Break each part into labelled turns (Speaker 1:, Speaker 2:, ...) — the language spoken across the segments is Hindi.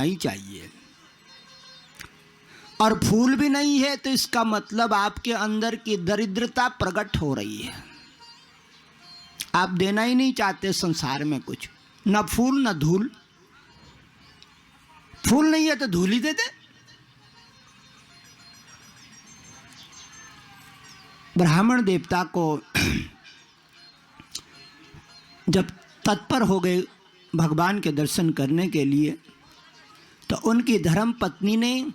Speaker 1: नहीं चाहिए। और फूल भी नहीं है तो इसका मतलब आपके अंदर की दरिद्रता प्रकट हो रही है। आप देना ही नहीं चाहते संसार में कुछ, न फूल न धूल। फूल नहीं है तो धूल ही दे दे। ब्राह्मण देवता को जब तत्पर हो गए भगवान के दर्शन करने के लिए, तो उनकी धर्म पत्नी ने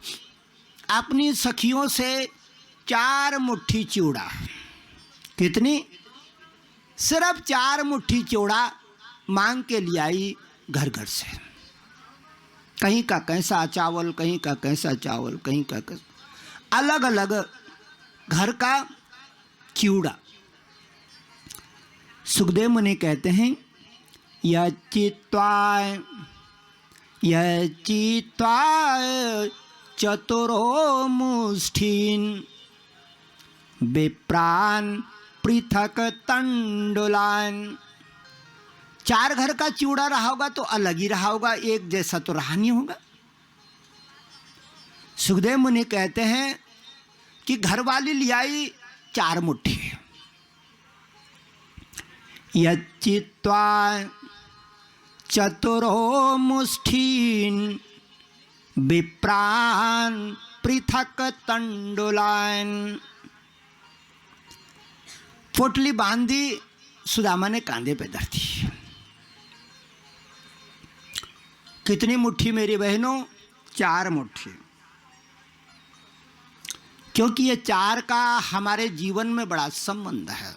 Speaker 1: अपनी सखियों से 4 मुट्ठी चिवड़ा, कितनी, सिर्फ 4 मुट्ठी चिवड़ा मांग के ले आई घर घर से। कहीं का कैसा चावल, कहीं का कैसा चावल, कहीं का कैसा, अलग अलग घर का चिवड़ा। सुखदेव मुनि कहते हैं, यचित्वाय चतुरो मुष्ठीन विप्रान पृथक तंडुलान। 4 घर का चिवड़ा रहा होगा तो अलग ही रहा होगा, एक जैसा तो रहा नहीं होगा। सुखदेव मुनि कहते हैं कि घरवाली ले आई 4 मुट्ठी। यच्चित्वा चतुरो मुष्ठीन विप्रान पृथक तंडुलान। पोटली बांधी, सुदामा ने कांधे पे धर दी। कितनी मुट्ठी मेरी बहनों? 4 मुट्ठी। क्योंकि ये 4 का हमारे जीवन में बड़ा संबंध है।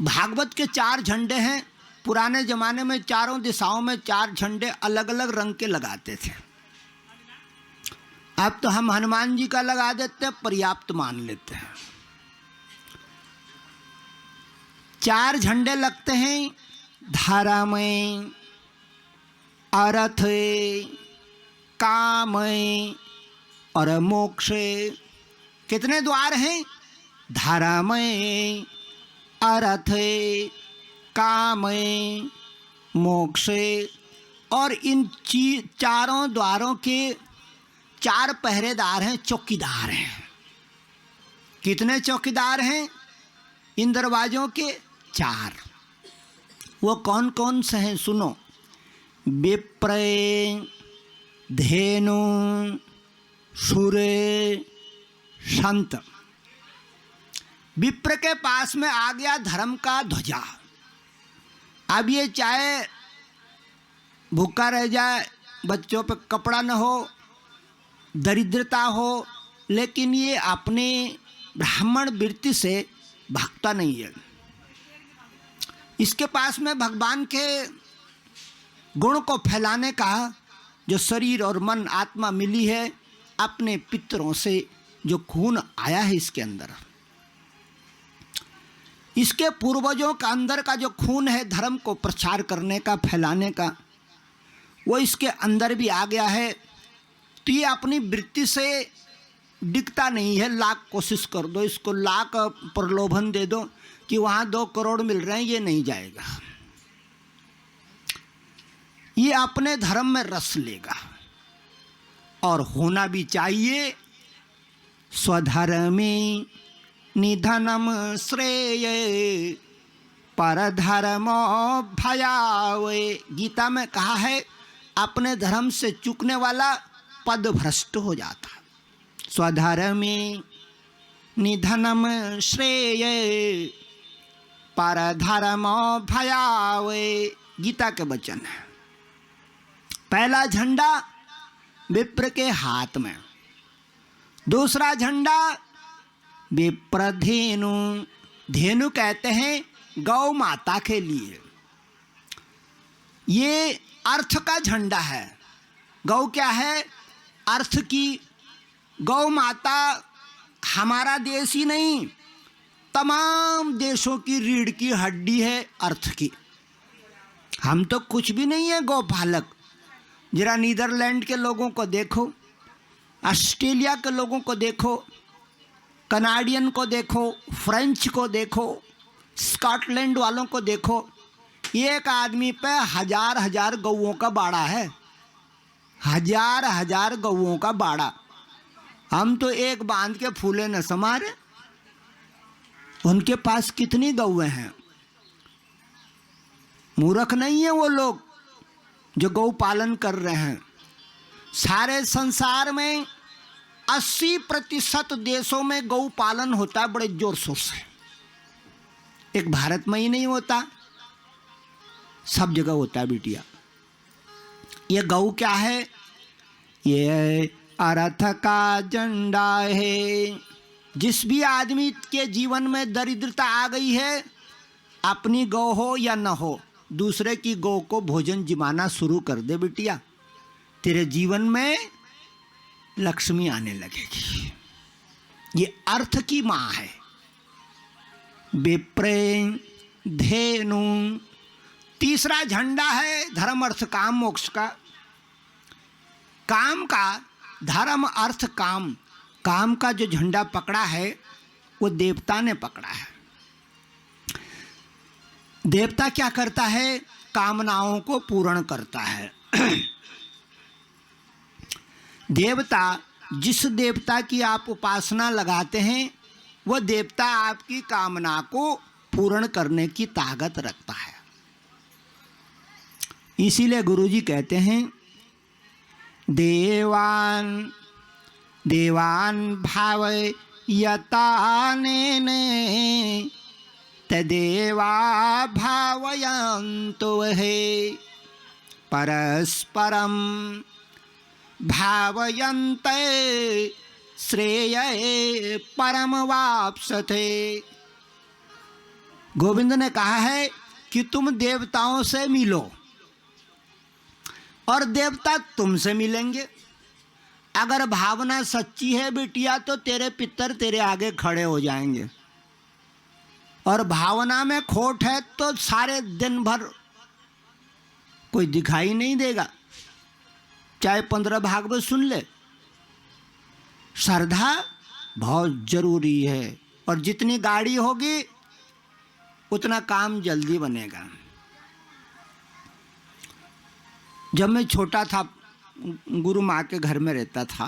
Speaker 1: भागवत के 4 झंडे हैं। पुराने जमाने में चारों दिशाओं में 4 झंडे अलग अलग रंग के लगाते थे। अब तो हम हनुमान जी का लगा देते हैं, पर्याप्त मान लेते हैं। 4 झंडे लगते हैं धर्म, अर्थ, काम और मोक्ष। कितने द्वार हैं? धर्म, अर्थ, काम, मोक्ष। और इन 4 द्वारों के 4 पहरेदार हैं, चौकीदार हैं। कितने चौकीदार हैं इन दरवाजों के? 4। वो कौन कौन से हैं सुनो। विप्र, धेनु, सूर्य, संत। विप्र के पास में आ गया धर्म का ध्वजा। अब ये चाहे भूखा रह जाए, बच्चों पे कपड़ा न हो, दरिद्रता हो, लेकिन ये अपने ब्राह्मण वृत्ति से भागता नहीं है। इसके पास में भगवान के गुण को फैलाने का जो शरीर और मन आत्मा मिली है, अपने पितरों से जो खून आया है इसके अंदर, इसके पूर्वजों का अंदर का जो खून है धर्म को प्रचार करने का, फैलाने का, वो इसके अंदर भी आ गया है। तो ये अपनी वृत्ति से दिखता नहीं है। लाख कोशिश कर दो इसको, लाख प्रलोभन दे दो कि वहाँ 2 करोड़ मिल रहे हैं, ये नहीं जाएगा। ये अपने धर्म में रस लेगा। और होना भी चाहिए। स्वधर्मे निधनम श्रेय परधर्मो भयावे। गीता में कहा है, अपने धर्म से चूकने वाला पद भ्रष्ट हो जाता। स्वधर्मे निधनम श्रेय परधर्मो भयावे, गीता के वचन है। पहला झंडा विप्र के हाथ में, दूसरा झंडा विप्रधेनु। धेनु कहते हैं गौ माता के लिए। ये अर्थ का झंडा है। गौ क्या है? अर्थ की। गौ माता हमारा देश ही नहीं, तमाम देशों की रीढ़ की हड्डी है अर्थ की। हम तो कुछ भी नहीं है गौपालक। जरा नीदरलैंड के लोगों को देखो, ऑस्ट्रेलिया के लोगों को देखो, कनाडियन को देखो, फ्रेंच को देखो, स्कॉटलैंड वालों को देखो, एक आदमी पे हजार हजार गौओं का बाड़ा है, हजार हजार गौओं का बाड़ा। हम तो एक बांध के फूले न समारे, उनके पास कितनी गौएं हैं। मूर्ख नहीं है वो लोग जो गौ पालन कर रहे हैं। सारे संसार में 80% देशों में गौ पालन होता है बड़े जोर शोर से। एक भारत में ही नहीं होता, सब जगह होता है बिटिया। ये गौ क्या है? ये अर्थ का झंडा है। जिस भी आदमी के जीवन में दरिद्रता आ गई है, अपनी गौ हो या न हो, दूसरे की गौ को भोजन जिमाना शुरू कर दे बिटिया, तेरे जीवन में लक्ष्मी आने लगेगी। ये अर्थ की माँ है। विप्रेम धेनु, तीसरा झंडा है धर्म अर्थ काम मोक्ष का। काम का, धर्म अर्थ काम, काम का जो झंडा पकड़ा है वो देवता ने पकड़ा है। देवता क्या करता है? कामनाओं को पूर्ण करता है। देवता, जिस देवता की आप उपासना लगाते हैं वह देवता आपकी कामना को पूर्ण करने की ताकत रखता है। इसीलिए गुरुजी कहते हैं देवान देवान भावयतानेन तदेवा भावयन्तु हे परस्परम भावयन्ते श्रेय परम वाप्सते। गोविंद ने कहा है कि तुम देवताओं से मिलो और देवता तुमसे मिलेंगे। अगर भावना सच्ची है बिटिया तो तेरे पितर तेरे आगे खड़े हो जाएंगे, और भावना में खोट है तो सारे दिन भर कोई दिखाई नहीं देगा। चाहे 15 भागवत सुन ले, श्रद्धा बहुत जरूरी है। और जितनी गाड़ी होगी उतना काम जल्दी बनेगा। जब मैं छोटा था, गुरु माँ के घर में रहता था,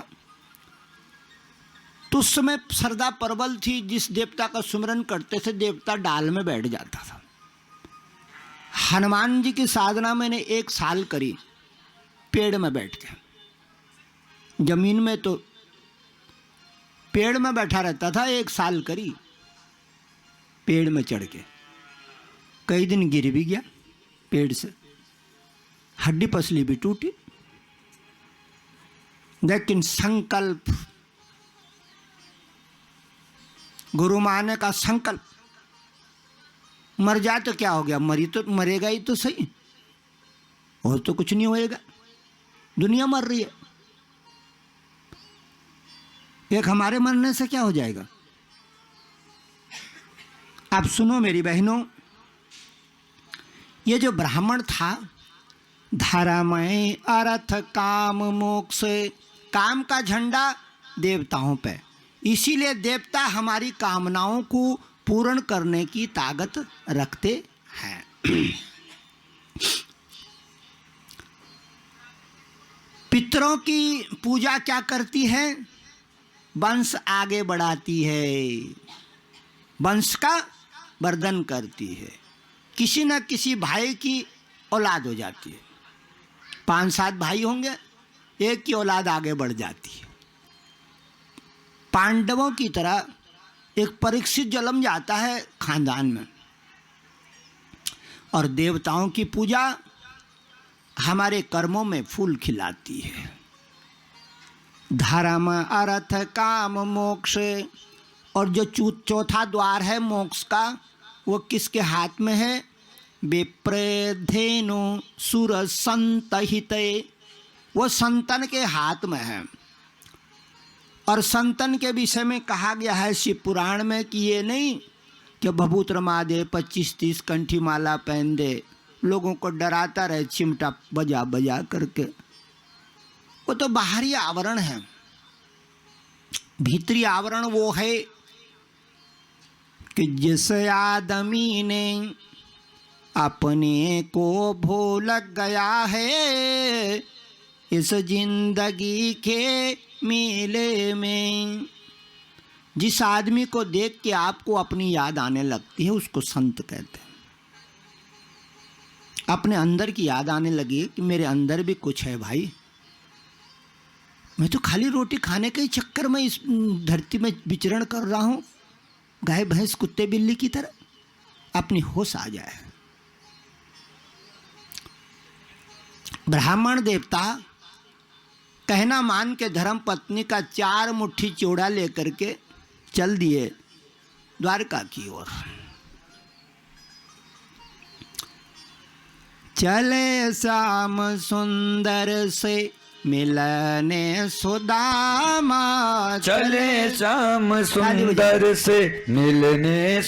Speaker 1: तो उस समय श्रद्धा प्रबल थी। जिस देवता का सुमिरन करते थे देवता डाल में बैठ जाता था। हनुमान जी की साधना मैंने 1 साल करी, पेड़ में बैठ के। जमीन में तो पेड़ में बैठा रहता था। 1 साल करी पेड़ में चढ़ के। कई दिन गिर भी गया पेड़ से, हड्डी पसली भी टूटी, लेकिन संकल्प, गुरु माने का संकल्प। मर जाए तो क्या हो गया, मरी तो मरेगा ही तो सही, और तो कुछ नहीं होएगा। दुनिया मर रही है, एक हमारे मरने से क्या हो जाएगा। आप सुनो मेरी बहनों, ये जो ब्राह्मण था, धर्मय अर्थ काम मोक्ष, काम का झंडा देवताओं पे। इसीलिए देवता हमारी कामनाओं को पूर्ण करने की ताकत रखते हैं। पितरों की पूजा क्या करती है? वंश आगे बढ़ाती है, वंश का वर्धन करती है। किसी न किसी भाई की औलाद हो जाती है। 5-7 भाई होंगे, एक की औलाद आगे बढ़ जाती है। पांडवों की तरह एक परीक्षित जन्म जाता है खानदान में। और देवताओं की पूजा हमारे कर्मों में फूल खिलाती है। धर्म अर्थ काम मोक्ष, और जो चौथा द्वार है मोक्ष का, वो किसके हाथ में है? विप्रेधेनु सुर संतहिते, वो संतन के हाथ में है। और संतन के विषय में कहा गया है शिव पुराण में कि ये नहीं कि भभूत रमा दे, 25-30 कंठी माला पहन दे, लोगों को डराता रहे चिमटा बजा बजा करके। वो तो बाहरी आवरण है। भीतरी आवरण वो है कि जिस आदमी ने अपने को भूल गया है इस जिंदगी के मेले में। जिस आदमी को देख के आपको अपनी याद आने लगती है उसको संत कहते हैं। अपने अंदर की याद आने लगी कि मेरे अंदर भी कुछ है भाई, मैं तो खाली रोटी खाने के ही चक्कर में इस धरती में विचरण कर रहा हूँ, गाय भैंस कुत्ते बिल्ली की तरह, अपनी होश आ जाए। ब्राह्मण देवता कहना मान के धर्म पत्नी का 4 मुट्ठी चोड़ा लेकर के चल दिए द्वारका की ओर। चले श्याम सुंदर से मिलने सुदामा,
Speaker 2: चले श्याम सुंदर से मिलने